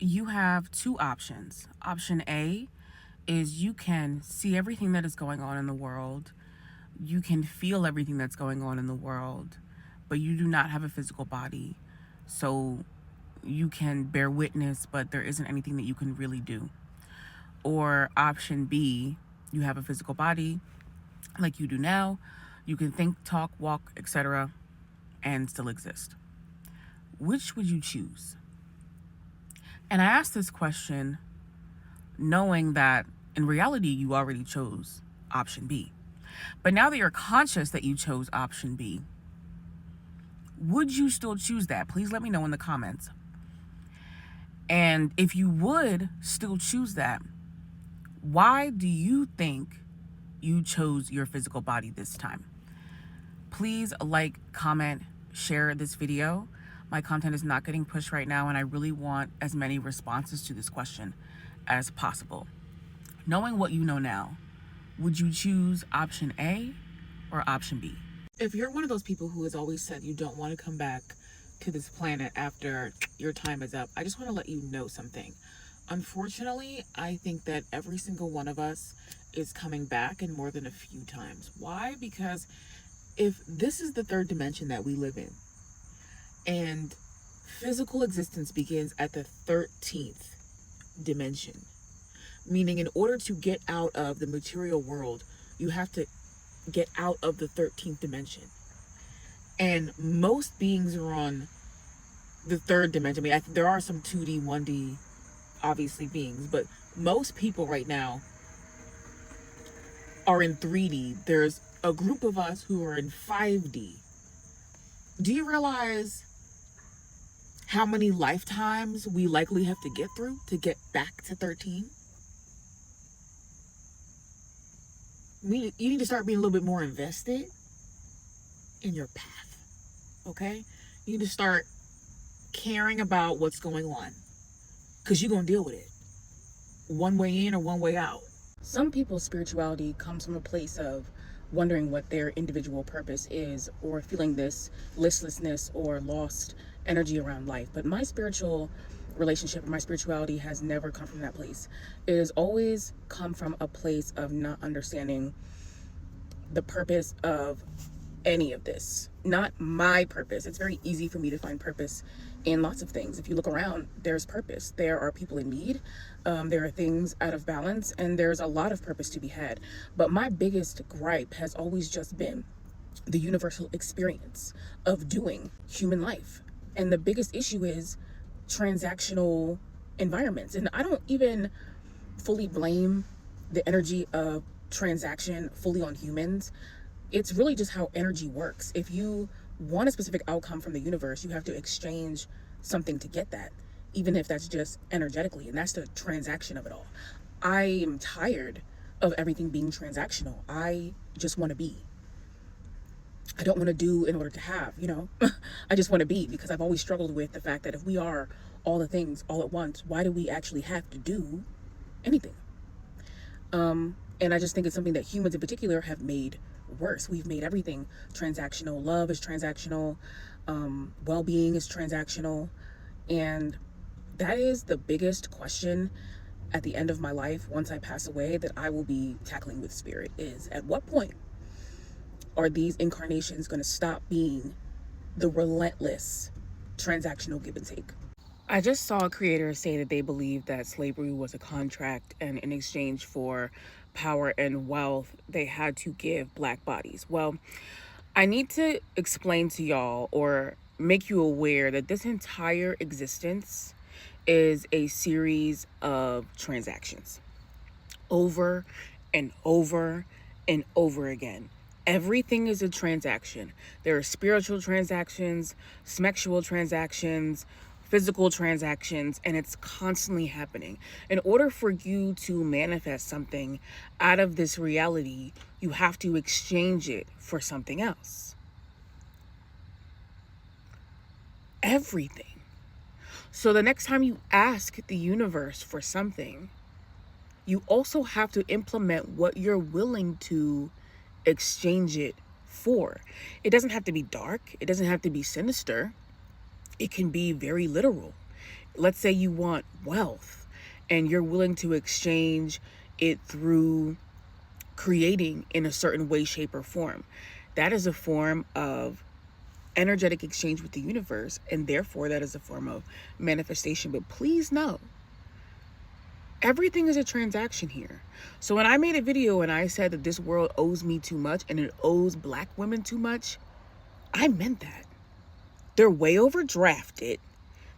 you have two options. Option A is you can see everything that is going on in the world, you can feel everything that's going on in the world, but you do not have a physical body. So you can bear witness, but there isn't anything that you can really do. Or option B, you have a physical body like you do now. You can think, talk, walk, etc., and still exist. Which would you choose? And I asked this question knowing that in reality you already chose option B. But now that you're conscious that you chose option B, would you still choose that? Please let me know in the comments. And if you would still choose that, why do you think you chose your physical body this time? Please like, comment, share this video. My content is not getting pushed right now, and I really want as many responses to this question as possible. Knowing what you know now, would you choose option A or option B? If you're one of those people who has always said you don't want to come back to this planet after your time is up, I just want to let you know something. Unfortunately, I think that every single one of us is coming back, and more than a few times. Why? Because if this is the third dimension that we live in, and physical existence begins at the 13th dimension, meaning in order to get out of the material world, you have to get out of the 13th dimension. And most beings are on the third dimension. I mean, there are some 2D, 1D, obviously, beings, but most people right now are in 3D. There's a group of us who are in 5D. Do you realize how many lifetimes we likely have to get through to get back to 13? You need to start being a little bit more invested in your path, okay? You need to start caring about what's going on, because you're going to deal with it one way in or one way out. Some people's spirituality comes from a place of wondering what their individual purpose is, or feeling this listlessness or lost energy around life. But my spiritual relationship, my spirituality has never come from that place. It has always come from a place of not understanding the purpose of any of this. Not my purpose. It's very easy for me to find purpose in lots of things. If you look around, there's purpose. There are people in need. There are things out of balance, and there's a lot of purpose to be had. But my biggest gripe has always just been the universal experience of doing human life. And the biggest issue is transactional environments. And I don't even fully blame the energy of transaction fully on humans. It's really just how energy works. If you want a specific outcome from the universe, you have to exchange something to get that, even if that's just energetically. And that's the transaction of it all. I am tired of everything being transactional. I just want to be. I don't want to do in order to have, I just want to be, because I've always struggled with the fact that if we are all the things all at once, why do we actually have to do anything? And I just think it's something that humans in particular have made worse. We've made everything transactional. Love is transactional. Well-being is transactional. And that is the biggest question at the end of my life, once I pass away, that I will be tackling with spirit, is at what point are these incarnations going to stop being the relentless transactional give and take? I just saw a creator say that they believe that slavery was a contract, and in exchange for power and wealth, they had to give Black bodies. Well, I need to explain to y'all, or make you aware, that this entire existence is a series of transactions over and over and over again. Everything is a transaction. There are spiritual transactions, sexual transactions, physical transactions, and it's constantly happening. In order for you to manifest something out of this reality, you have to exchange it for something else. Everything. So the next time you ask the universe for something, you also have to implement what you're willing to exchange it for. It doesn't have to be dark. It doesn't have to be sinister. It can be very literal. let's say you want wealth and you're willing to exchange it through creating in a certain way, shape, or form. That is a form of energetic exchange with the universe, and therefore that is a form of manifestation. But please know, everything is a transaction here. So when I made a video and I said that this world owes me too much and it owes black women too much, I meant that. They're way overdrafted.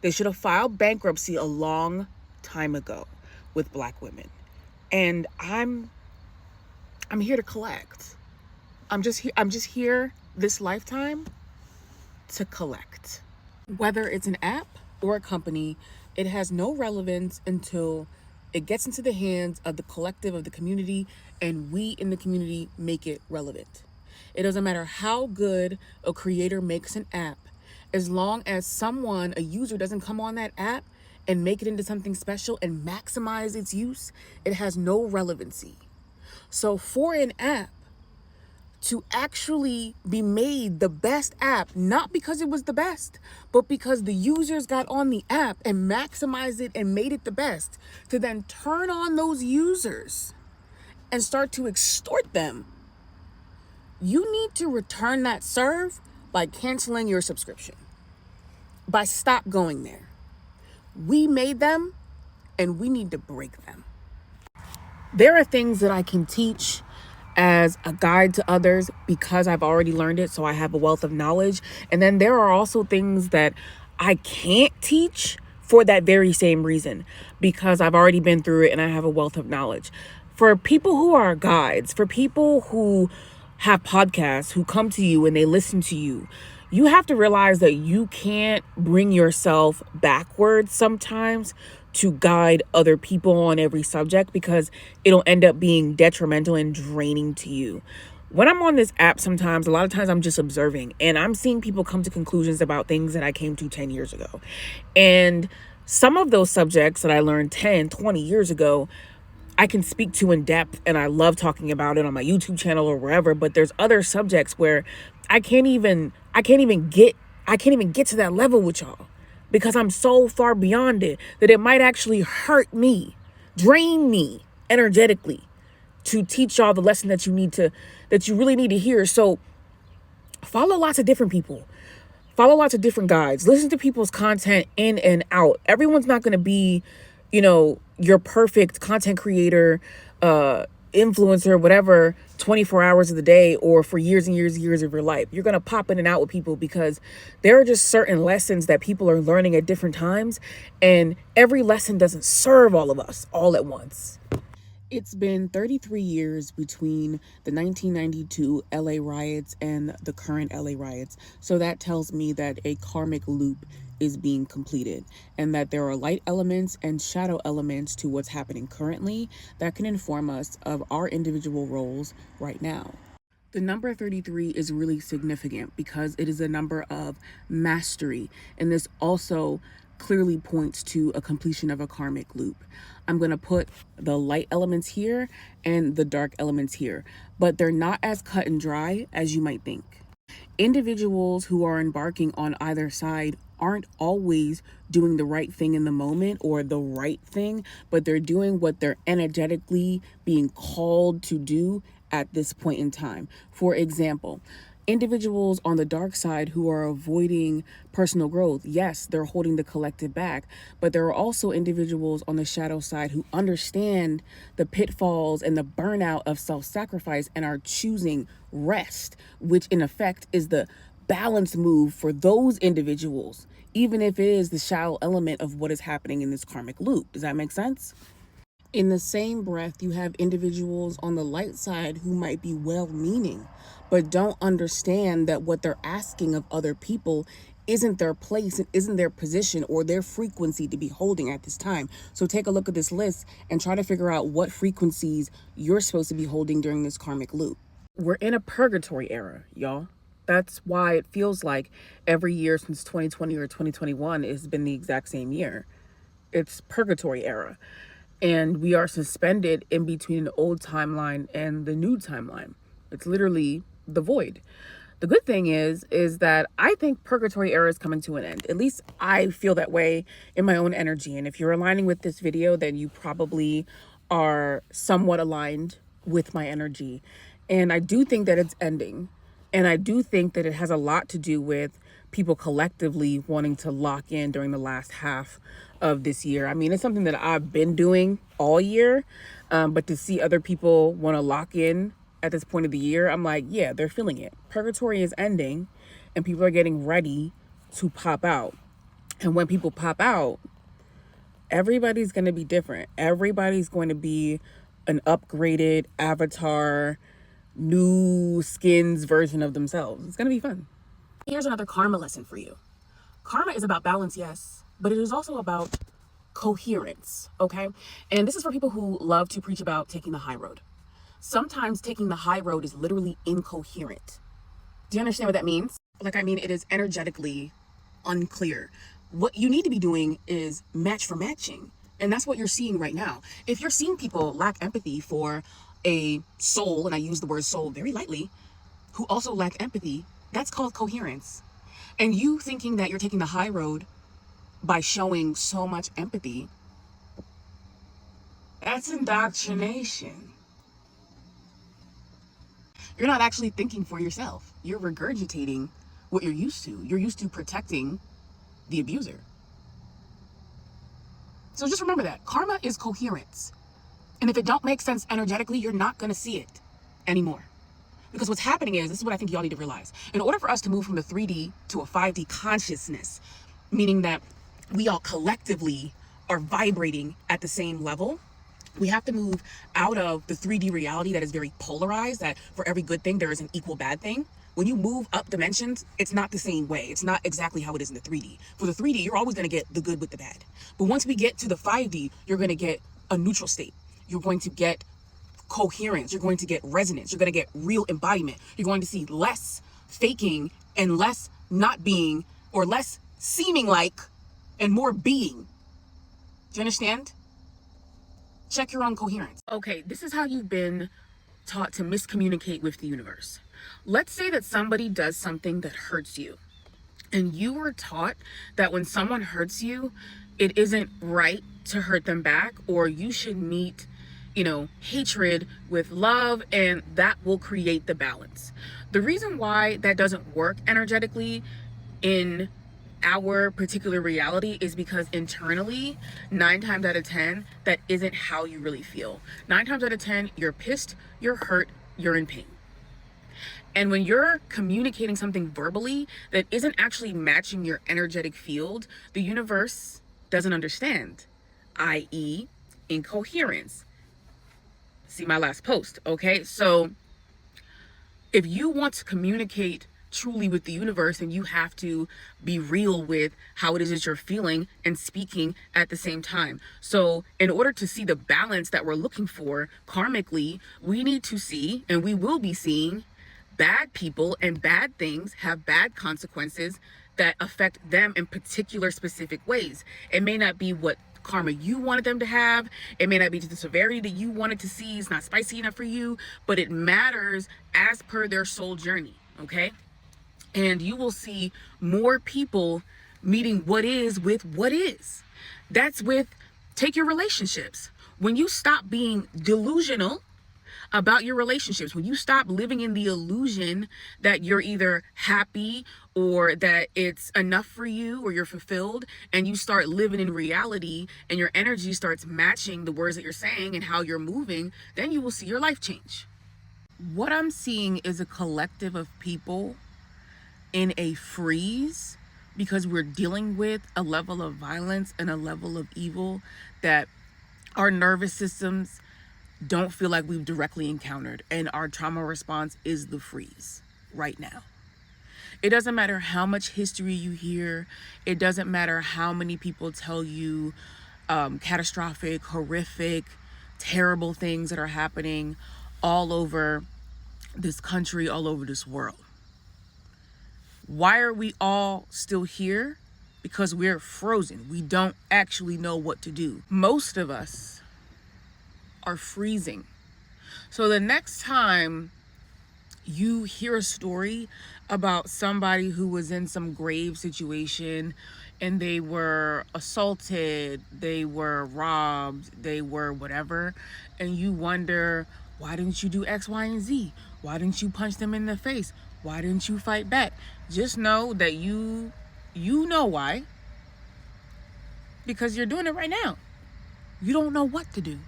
They should have filed bankruptcy a long time ago with black women. And I'm here to collect. I'm just here this lifetime to collect. Whether it's an app or a company, it has no relevance until it gets into the hands of the collective of the community and we in the community make it relevant. It doesn't matter how good a creator makes an app, as long as someone, a user, doesn't come on that app and make it into something special and maximize its use, it has no relevancy. So for an app to actually be made the best app, not because it was the best, but because the users got on the app and maximized it and made it the best, to then turn on those users and start to extort them, you need to return that serve by canceling your subscription, by stop going there. We made them and we need to break them. There are things that I can teach as a guide to others because I've already learned it, so I have a wealth of knowledge. And then there are also things that I can't teach for that very same reason, because I've already been through it and I have a wealth of knowledge. For people who are guides, for people who have podcasts, who come to you and they listen to you, you have to realize that you can't bring yourself backwards sometimes to guide other people on every subject, because it'll end up being detrimental and draining to you. When I'm on this app, sometimes, a lot of times I'm just observing and I'm seeing people come to conclusions about things that I came to 10 years ago. And some of those subjects that I learned 10, 20 years ago, I can speak to in depth, and I love talking about it on my YouTube channel or wherever. But there's other subjects where I can't even get to that level with y'all, because I'm so far beyond it that it might actually hurt me, drain me energetically to teach y'all the lesson that you really need to hear. So follow lots of different people. Follow lots of different guides. Listen to people's content in and out. Everyone's not going to be, your perfect content creator, influencer, whatever, 24 hours of the day or for years and years and years of your life. You're going to pop in and out with people because there are just certain lessons that people are learning at different times, and every lesson doesn't serve all of us all at once. It's been 33 years between the 1992 LA riots and the current LA riots. So that tells me that a karmic loop is being completed, and that there are light elements and shadow elements to what's happening currently that can inform us of our individual roles right now. The number 33 is really significant because it is a number of mastery, and this also clearly points to a completion of a karmic loop. I'm going to put the light elements here and the dark elements here, but they're not as cut and dry as you might think. Individuals who are embarking on either side aren't always doing the right thing in the moment or the right thing, but they're doing what they're energetically being called to do at this point in time. For example, individuals on the dark side who are avoiding personal growth, yes, they're holding the collective back, but there are also individuals on the shadow side who understand the pitfalls and the burnout of self-sacrifice and are choosing rest, which in effect is the balance move for those individuals, even if it is the shallow element of what is happening in this karmic loop. Does that make sense? In the same breath, you have individuals on the light side who might be well-meaning, but don't understand that what they're asking of other people isn't their place and isn't their position or their frequency to be holding at this time. So take a look at this list and try to figure out what frequencies you're supposed to be holding during this karmic loop. We're in a purgatory era, y'all. That's why it feels like every year since 2020 or 2021 has been the exact same year. It's purgatory era. And we are suspended in between the old timeline and the new timeline. It's literally the void. The good thing is that I think purgatory era is coming to an end. At least I feel that way in my own energy. And if you're aligning with this video, then you probably are somewhat aligned with my energy. And I do think that it's ending. And I do think that it has a lot to do with people collectively wanting to lock in during the last half of this year. I mean, it's something that I've been doing all year, but to see other people want to lock in at this point of the year, I'm like, yeah, they're feeling it. Purgatory is ending and people are getting ready to pop out. And when people pop out, everybody's going to be different. Everybody's going to be an upgraded avatar, new skins version of themselves. It's going to be fun. Here's another karma lesson for you. Karma is about balance, yes, but it is also about coherence, okay? And this is for people who love to preach about taking the high road. Sometimes taking the high road is literally incoherent. Do you understand what that means? Like, I mean, it is energetically unclear. What you need to be doing is match for matching. And that's what you're seeing right now. If you're seeing people lack empathy for a soul, and I use the word soul very lightly, who also lack empathy, that's called coherence. And you thinking that you're taking the high road by showing so much empathy, that's indoctrination. You're not actually thinking for yourself. You're regurgitating what you're used to. You're used to protecting the abuser. So just remember that. Karma is coherence. And if it don't make sense energetically, you're not going to see it anymore. Because what's happening is, this is what I think y'all need to realize. In order for us to move from the 3D to a 5D consciousness, meaning that we all collectively are vibrating at the same level, we have to move out of the 3D reality that is very polarized, that for every good thing, there is an equal bad thing. When you move up dimensions, it's not the same way. It's not exactly how it is in the 3D. For the 3D, you're always going to get the good with the bad. But once we get to the 5D, you're going to get a neutral state. You're going to get coherence. You're going to get resonance. You're going to get real embodiment. You're going to see less faking and less not being, or less seeming like and more being. Do you understand? Check your own coherence. Okay, this is how you've been taught to miscommunicate with the universe. Let's say that somebody does something that hurts you, and you were taught that when someone hurts you, it isn't right to hurt them back, or you should meet, hatred with love, and that will create the balance. The reason why that doesn't work energetically in our particular reality is because internally, 9 times out of 10, that isn't how you really feel. 9 times out of 10, you're pissed, you're hurt, you're in pain. And when you're communicating something verbally that isn't actually matching your energetic field, the universe doesn't understand, i.e., incoherence. See my last post, okay? So if you want to communicate truly with the universe, and you have to be real with how it is that you're feeling and speaking at the same time. So in order to see the balance that we're looking for karmically, we need to see, and we will be seeing, bad people and bad things have bad consequences that affect them in particular specific ways. It may not be what karma you wanted them to have. It may not be to the severity that you wanted to see. It's not spicy enough for you, but it matters as per their soul journey, okay? And you will see more people meeting what is with what is. That's with, take your relationships. When you stop being delusional about your relationships, when you stop living in the illusion that you're either happy or that it's enough for you or you're fulfilled, and you start living in reality and your energy starts matching the words that you're saying and how you're moving, then you will see your life change. What I'm seeing is a collective of people in a freeze because we're dealing with a level of violence and a level of evil that our nervous systems don't feel like we've directly encountered, and our trauma response is the freeze right now. It doesn't matter how much history you hear. It doesn't matter how many people tell you catastrophic, horrific, terrible things that are happening all over this country, all over this world. Why are we all still here? Because we're frozen. We don't actually know what to do. Most of us are freezing. So the next time you hear a story about somebody who was in some grave situation and they were assaulted, they were robbed, they were whatever, and you wonder, why didn't you do X, Y, and Z? Why didn't you punch them in the face? Why didn't you fight back? Just know that you know why. Because you're doing it right now. You don't know what to do.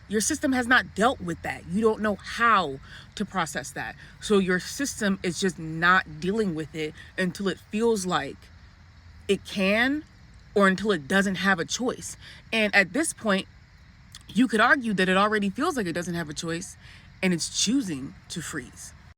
Your system has not dealt with that. You don't know how to process that. So your system is just not dealing with it until it feels like it can, or until it doesn't have a choice. And at this point, you could argue that it already feels like it doesn't have a choice and it's choosing to freeze.